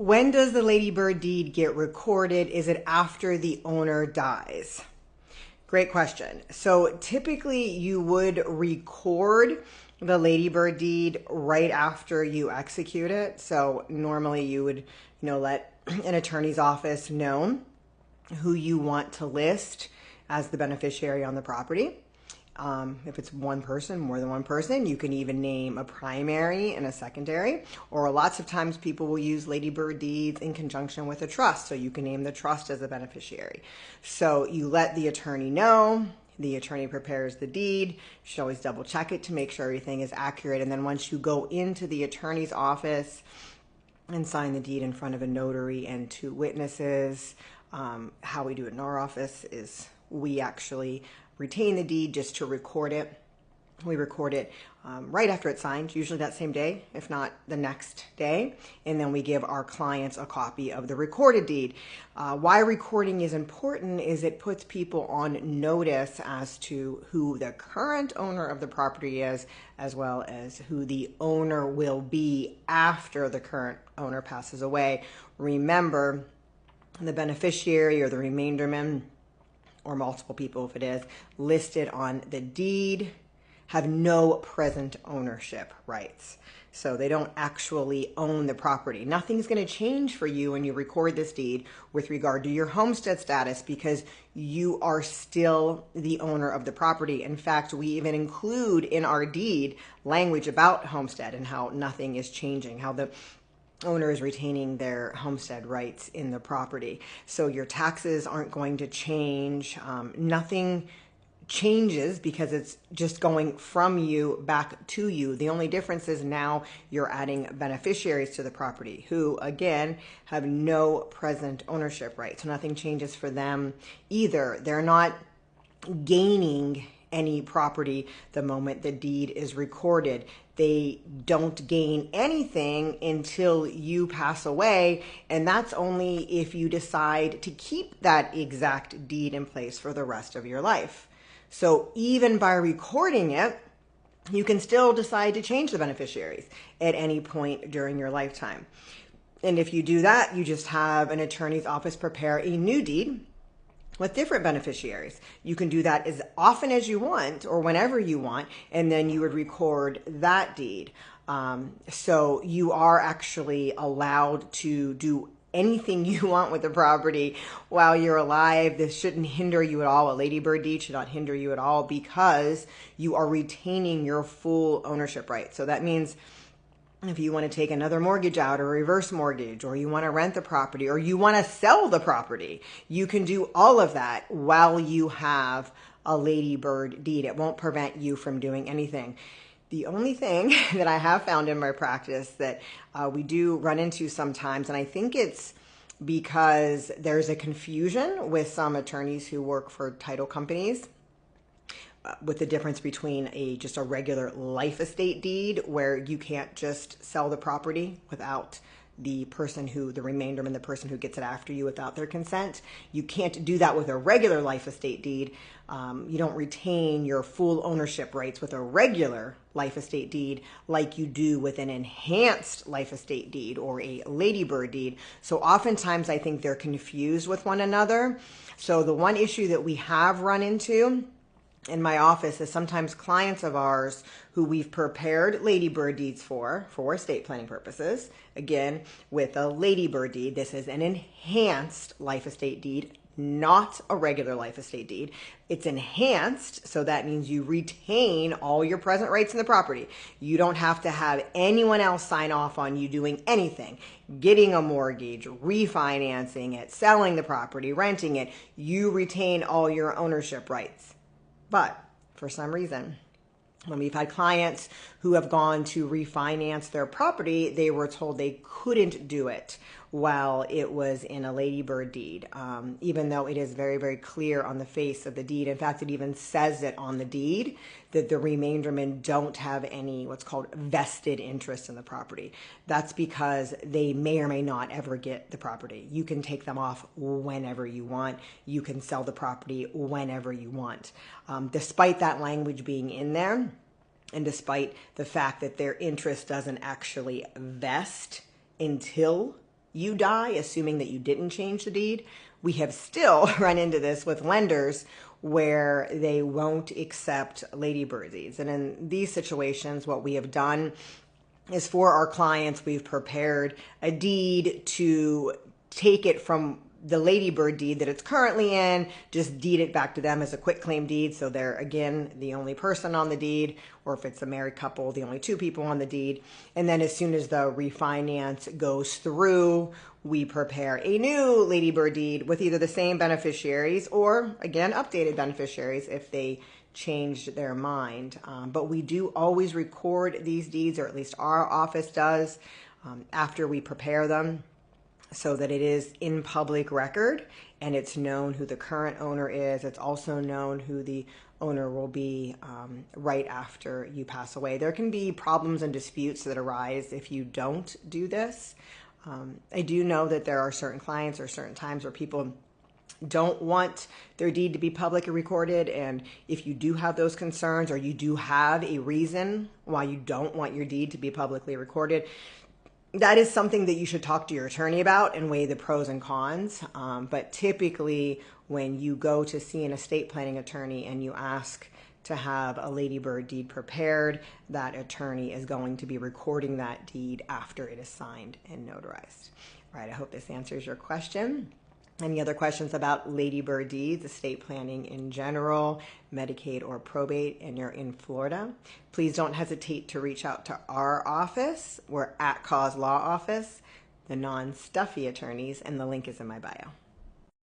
When does the ladybird deed get recorded? Is it after the owner dies? Great question. So typically you would record the ladybird deed right after you execute it. So normally you would, let an attorney's office know who you want to list as the beneficiary on the property. If it's one person, more than one person, you can even name a primary and a secondary, or lots of times people will use ladybird deeds in conjunction with a trust. So you can name the trust as a beneficiary. So you let the attorney know, the attorney prepares the deed. You should always double check it to make sure everything is accurate. And then once you go into the attorney's office and sign the deed in front of a notary and two witnesses, how we do it in our office is we actually retain the deed just to record it. We record it right after it's signed, usually that same day, if not the next day. And then we give our clients a copy of the recorded deed. Why recording is important is it puts people on notice as to who the current owner of the property is, as well as who the owner will be after the current owner passes away. Remember, the beneficiary or the remainderman, or multiple people if it is, listed on the deed have no present ownership rights. So they don't actually own the property. Nothing's going to change for you when you record this deed with regard to your homestead status because you are still the owner of the property. In fact, we even include in our deed language about homestead and how nothing is changing, how the owner is retaining their homestead rights in the property. So your taxes aren't going to change. Nothing changes because it's just going from you back to you. The only difference is now you're adding beneficiaries to the property who, again, have no present ownership rights. So nothing changes for them either. They're not gaining any property the moment the deed is recorded. They don't gain anything until you pass away, and that's only if you decide to keep that exact deed in place for the rest of your life. So even by recording it, you can still decide to change the beneficiaries at any point during your lifetime. And if you do that, you just have an attorney's office prepare a new deed with different beneficiaries. You can do that as often as you want or whenever you want, and then you would record that deed. So you are actually allowed to do anything you want with the property while you're alive. This shouldn't hinder you at all. A ladybird deed should not hinder you at all because you are retaining your full ownership right. So that means if you want to take another mortgage out or reverse mortgage, or you want to rent the property, or you want to sell the property, you can do all of that while you have a ladybird deed. It won't prevent you from doing anything. The only thing that I have found in my practice that we do run into sometimes, and I think it's because there's a confusion with some attorneys who work for title companies, with the difference between just a regular life estate deed where you can't just sell the property without the remainderman, the person who gets it after you without their consent. You can't do that with a regular life estate deed. You don't retain your full ownership rights with a regular life estate deed like you do with an enhanced life estate deed or a ladybird deed. So oftentimes I think they're confused with one another. So the one issue that we have run into in my office is sometimes clients of ours who we've prepared ladybird deeds for estate planning purposes. Again, with a ladybird deed, this is an enhanced life estate deed, not a regular life estate deed. It's enhanced, so that means you retain all your present rights in the property. You don't have to have anyone else sign off on you doing anything. Getting a mortgage, refinancing it, selling the property, renting it. You retain all your ownership rights. But for some reason, when we've had clients who have gone to refinance their property, they were told they couldn't do it while it was in a ladybird deed, even though it is very, very clear on the face of the deed. In fact, it even says it on the deed that the remaindermen don't have any what's called vested interest in the property. That's because they may or may not ever get the property. You can take them off whenever you want. You can sell the property whenever you want. Despite that language being in there, and despite the fact that their interest doesn't actually vest until you die, assuming that you didn't change the deed. We have still run into this with lenders where they won't accept ladybird deeds. And in these situations, what we have done is for our clients, we've prepared a deed to take it from the ladybird deed that it's currently in, just deed it back to them as a quitclaim deed. So they're, again, the only person on the deed, or if it's a married couple, the only two people on the deed. And then as soon as the refinance goes through, we prepare a new ladybird deed with either the same beneficiaries or, again, updated beneficiaries if they changed their mind. But we do always record these deeds, or at least our office does, after we prepare them, so that it is in public record and it's known who the current owner is. It's also known who the owner will be right after you pass away. There can be problems and disputes that arise if you don't do this. I do know that there are certain clients or certain times where people don't want their deed to be publicly recorded, and if you do have those concerns, or you do have a reason why you don't want your deed to be publicly recorded, that is something that you should talk to your attorney about and weigh the pros and cons. But typically when you go to see an estate planning attorney and you ask to have a ladybird deed prepared, that attorney is going to be recording that deed after it is signed and notarized. All right, I hope this answers your question. Any other questions about ladybird deeds, estate planning in general, Medicaid or probate, and you're in Florida, please don't hesitate to reach out to our office. We're atCAUSE Law Office, the non-stuffy attorneys, and the link is in my bio.